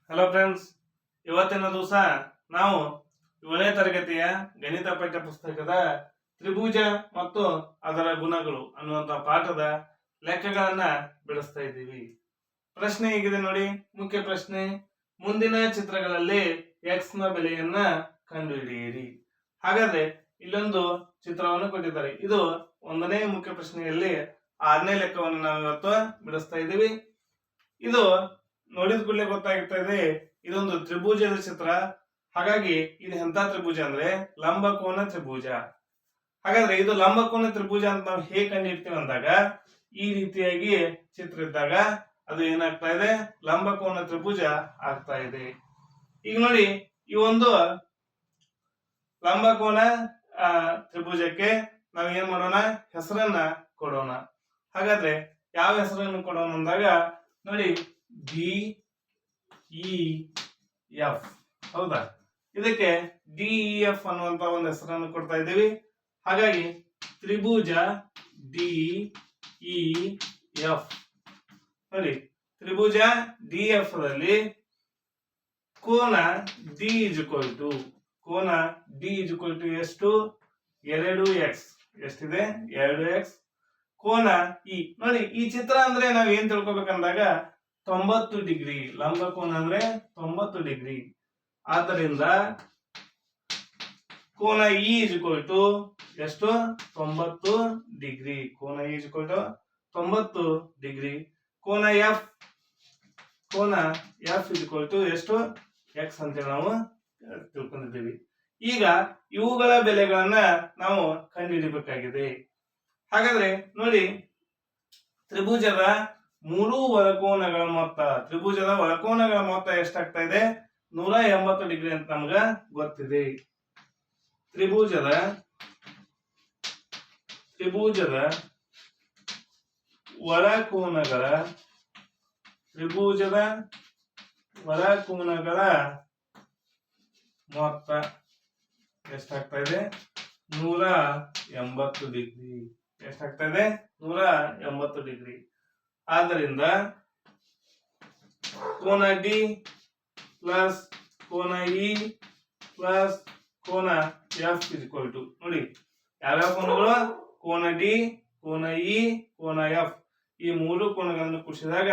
Hello friends, ಇವತ್ತಿನ ದಿವಸ ನಾವು 7ನೇ ತರಗತಿಯ ಗಣಿತ ಪಠ್ಯ ಪುಸ್ತಕದ ತ್ರಿಭುಜ ಮತ್ತು ಅದರ ಗುಣಗಳು ಅನ್ನುವಂತ ಪಾಠದ ಲೆಕ್ಕಗಳನ್ನ ಬಿಡಿಸ್ತಾ ಇದ್ದೀವಿ. ಪ್ರಶ್ನೆ ಹೀಗಿದೆ ನೋಡಿ. ಮುಖ್ಯ ಪ್ರಶ್ನೆ: ಮುಂದಿನ ಚಿತ್ರಗಳಲ್ಲಿ x ನ ಬೆಲೆಯನ್ನ ಕಂಡುಹಿಡಿಯಿರಿ. ಹಾಗಾದ್ರೆ ಇಲ್ಲೊಂದು ಚಿತ್ರವನ್ನು ಕೊಟ್ಟಿದ್ದಾರೆ. ಇದು 1ನೇ ಮುಖ್ಯ ಪ್ರಶ್ನೆಯಲ್ಲಿ 6ನೇ ಲೆಕ್ಕವನ್ನು ನಾವು ಇವತ್ತು ಬಿಡಿಸ್ತಾ ಇದ್ದೀವಿ. ಇದು ನೋಡಿದ ಕೂಡಲೇ ಗೊತ್ತಾಗ್ತಾ ಇದೆ, ಇದೊಂದು ತ್ರಿಭುಜದ ಚಿತ್ರ. ಹಾಗಾಗಿ ಇದು ಎಂತ ತ್ರಿಭುಜ ಅಂದ್ರೆ ಲಂಬಕೋನ ತ್ರಿಭುಜ. ಹಾಗಾದ್ರೆ ಇದು ಲಂಬಕೋನ ತ್ರಿಭುಜ ಅಂತ ನಾವು ಹೇಗೆ ಕಂಡುಹಿಡ್ತೀವಿ ಅಂದಾಗ, ಈ ರೀತಿಯಾಗಿ ಚಿತ್ರ ಇದ್ದಾಗ ಅದು ಏನಾಗ್ತಾ ಇದೆ, ಲಂಬಕೋನ ತ್ರಿಭುಜ ಆಗ್ತಾ ಇದೆ. ಈಗ ನೋಡಿ, ಈ ಒಂದು ಲಂಬಕೋನ ತ್ರಿಭುಜಕ್ಕೆ ನಾವು ಏನ್ ಮಾಡೋಣ, ಹೆಸರನ್ನ ಕೊಡೋಣ. ಹಾಗಾದ್ರೆ ಯಾವ ಹೆಸರನ್ನು ಕೊಡೋಣ ಅಂದಾಗ ನೋಡಿ, ಡಿ ಇ ಎಫ್. ಹೌದಾ? ಇದಕ್ಕೆ ಡಿ ಇ ಎಫ್ ಅನ್ನುವಂತ ಒಂದು ಹೆಸರನ್ನು ಕೊಡ್ತಾ ಇದ್ದೀವಿ. ಹಾಗಾಗಿ ತ್ರಿಭುಜ ಡಿ ಇ ಎಫ್. ನೋಡಿ, ತ್ರಿಭುಜ ಡಿ ಎಫ್ ದಲ್ಲಿ ಕೋನ ಡಿ ಇಸ್ ಈಕ್ವಲ್ ಟು ಎಷ್ಟು? 2x. ಎಷ್ಟಿದೆ? 2x. ಕೋನ ಇ. ನೋಡಿ, ಈ ಚಿತ್ರ ಅಂದ್ರೆ ನಾವ್ ಏನ್ ತಿಳ್ಕೊಬೇಕಂದಾಗ 90 ಡಿಗ್ರಿ. ಲಂಬಕೋನ ಅಂದ್ರೆ 90 ಡಿಗ್ರಿ. ಆದ್ದರಿಂದ ಕೋನ ಇ ಇಸ್ ಈಕ್ವಲ್ ಟು ಎಷ್ಟು? 90 ಡಿಗ್ರಿ. ಕೋನ E is equal to 90 degree. ಕೋನ ಎಫ್ ಇಸ್ ಈಕ್ವಲ್ ಟು ಎಷ್ಟು? x ಅಂತ ನಾವು ತಿಳ್ಕೊಂಡಿದ್ದೀವಿ. ಈಗ ಇವುಗಳ ಬೆಲೆಗಳನ್ನ ನಾವು ಕಂಡುಹಿಡಿಯಬೇಕಾಗಿದೆ. ಹಾಗಾದ್ರೆ ನೋಡಿ, ತ್ರಿಭುಜದ ಮೂರು ಒಳಕೋನಗಳ ಮೊತ್ತ ಎಷ್ಟಾಗ್ತಾ ಇದೆ? 180 ಡಿಗ್ರಿ ಅಂತ ನಮ್ಗ ಗೊತ್ತಿದೆ. ತ್ರಿಭುಜದ ಒಳಕೋನಗಳ ಮೊತ್ತ ಎಷ್ಟಾಗ್ತಾ ಇದೆ? 180 ಡಿಗ್ರಿ. ಎಷ್ಟಾಗ್ತಾ ಇದೆ? 180 ಡಿಗ್ರಿ. ಆದ್ದರಿಂದ ಕೋನ ಡಿ ಪ್ಲಸ್ ಕೋನ ಇ ಪ್ಲಸ್ ಕೋನ ಎಫ್ ಇಸ್ ಈಕ್ವಲ್ ಟು, ನೋಡಿ ಯಾವ್ಯಾವ ಕೋನಗಳು? ಕೋನ ಡಿ, ಕೋನ ಇ, ಕೋನ ಎಫ್. ಈ ಮೂರು ಕೋನಗಳನ್ನು ಕೂಡಿಸಿದಾಗ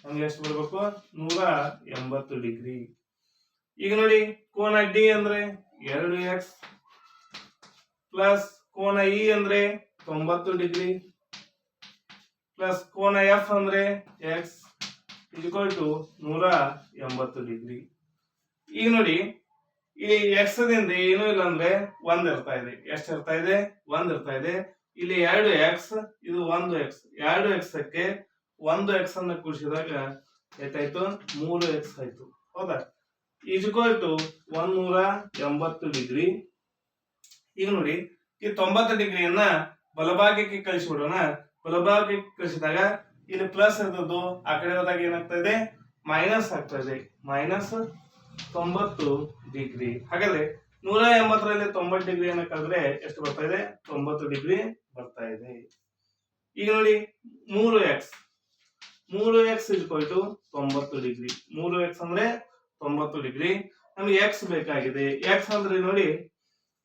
ನಮ್ಗೆ ಎಷ್ಟು ಬರಬೇಕು? 180 ಡಿಗ್ರಿ. ಈಗ ನೋಡಿ, ಕೋನ ಡಿ ಅಂದ್ರೆ 2x ಪ್ಲಸ್ ಕೋನ ಇ ಅಂದ್ರೆ 90 ಡಿಗ್ರಿ ಪ್ಲಸ್ ಕೋನ ಎಫ್ ಅಂದ್ರೆ x is equal to 180 degree. ಈಗ ನೋಡಿ, ಇಲ್ಲಿ ಎಕ್ಸ್ ದಿಂದ ಏನೂ ಇಲ್ಲ ಅಂದ್ರೆ 1 ಇರ್ತಾ ಇದೆ. ಎಷ್ಟು ಇರ್ತಾ ಇದೆ? 1 ಇರ್ತಾ ಇದೆ. ಇಲ್ಲಿ 2x, ಇದು 1x. 2x ಕ್ಕೆ 1x ಅನ್ನು ಕೂಡಿಸಿದಾಗ ಎಷ್ಟಾಯ್ತು? 3x ಆಯ್ತು. ಹೌದಾ? Is equal to 180 degree. ಈಗ ನೋಡಿ, ಈ 90 ಡಿಗ್ರಿಯನ್ನ ಬಲಭಾಗಕ್ಕೆ ಕಳಿಸಿಬಿಡೋಣ. ಬಲಭಾಗಕ್ಕೆ ಕಳಿಸಿದಾಗ ಇಲ್ಲಿ ಪ್ಲಸ್ ಇದ್ದದ್ದು ಆ ಕಡೆ ಹೋದಾಗ ಏನಾಗ್ತಾ ಇದೆ? ಮೈನಸ್ ಆಗ್ತಾ ಇದೆ. Minus 90 degree. ಹಾಗಾದ್ರೆ 180ರಲ್ಲಿ 90 ಡಿಗ್ರಿಯನ್ನ ಕಳೆದ್ರೆ ಎಷ್ಟು ಬರ್ತಾ ಇದೆ? 90 ಡಿಗ್ರಿ ಬರ್ತಾ ಇದೆ. ಈಗ ನೋಡಿ, 3x is equal to 90 degree. 3x ಅಂದ್ರೆ 90 ಡಿಗ್ರಿ. ನಮ್ಗೆ x ಬೇಕಾಗಿದೆ. x ಅಂದ್ರೆ ನೋಡಿ,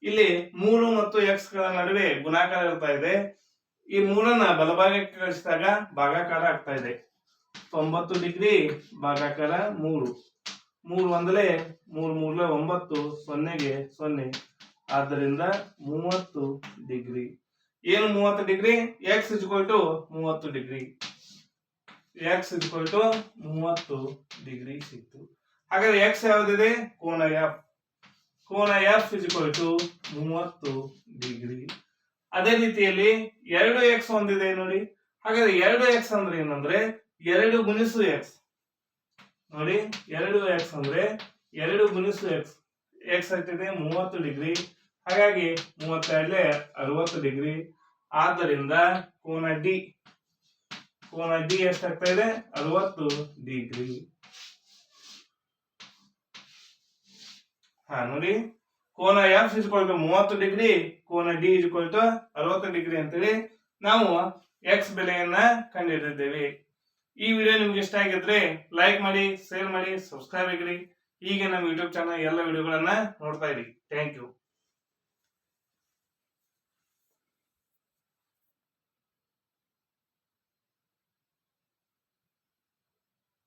ಇಲ್ಲಿ 3 ಮತ್ತು x ಗಳ ನಡುವೆ ಗುಣಾಕಾರ ಇರ್ತಾ ಇದೆ. ಈ 3ನ್ನ ಬಲಭಾಗಕ್ಕೆ ಕಳಿಸಿದಾಗ ಭಾಗಾಕಾರ ಆಗ್ತಾ ಇದೆ. 90 ಡಿಗ್ರಿ ಭಾಗಾಕಾರ 3. 3 ಒಂದಲೇ 3 3 9, 0ಗೆ 0. ಆದ್ದರಿಂದ 30 ಡಿಗ್ರಿ. ಏನು 30 degree? x is equal to 30 degree. x is equal to 30 degree ಸಿಕ್ತು. ಹಾಗಾದ್ರೆ x ಯಾವುದಿದೆ? ಕೋನ f. ಕೋನ f is equal to 30 degree. ಅದೇ ರೀತಿಯಲ್ಲಿ 2x ಒಂದಿದೆ ನೋಡಿ. ಹಾಗಾದ್ರೆ 2x ಅಂದ್ರೆ ಏನಂದ್ರೆ 2 ಗುಣಿಸು x. ನೋಡಿ, 2x ಅಂದ್ರೆ 2 ಗುಣಿಸು x. x ಆಗ್ತಿದೆ 30 ಡಿಗ್ರಿ. ಹಾಗಾಗಿ 32 60 ಡಿಗ್ರಿ. ಆದ್ದರಿಂದ ಕೋನ ಡಿ ಎಷ್ಟಾಗ್ತಾ ಇದೆ? 60 ಡಿಗ್ರಿ. ನೋಡಿ, ಕೋನ F is equal to 30 degree, ಕೋನ D is equal to 60 degree ಅಂತೇಳಿ ನಾವು x ಬೆಲೆಯನ್ನ ಕಂಡುಹಿಡಿದಿದ್ದೇವೆ. ಈ ವಿಡಿಯೋ ನಿಮ್ಗೆ ಇಷ್ಟ ಆಗಿದ್ರೆ ಲೈಕ್ ಮಾಡಿ, ಶೇರ್ ಮಾಡಿ, ಸಬ್ಸ್ಕ್ರೈಬ್ ಆಗಿರಿ. ಹೀಗೆ ನಮ್ಮ ಯೂಟ್ಯೂಬ್ ಚಾನಲ್ ಎಲ್ಲ ವಿಡಿಯೋಗಳನ್ನ ನೋಡ್ತಾ ಇರಿ. Thank you.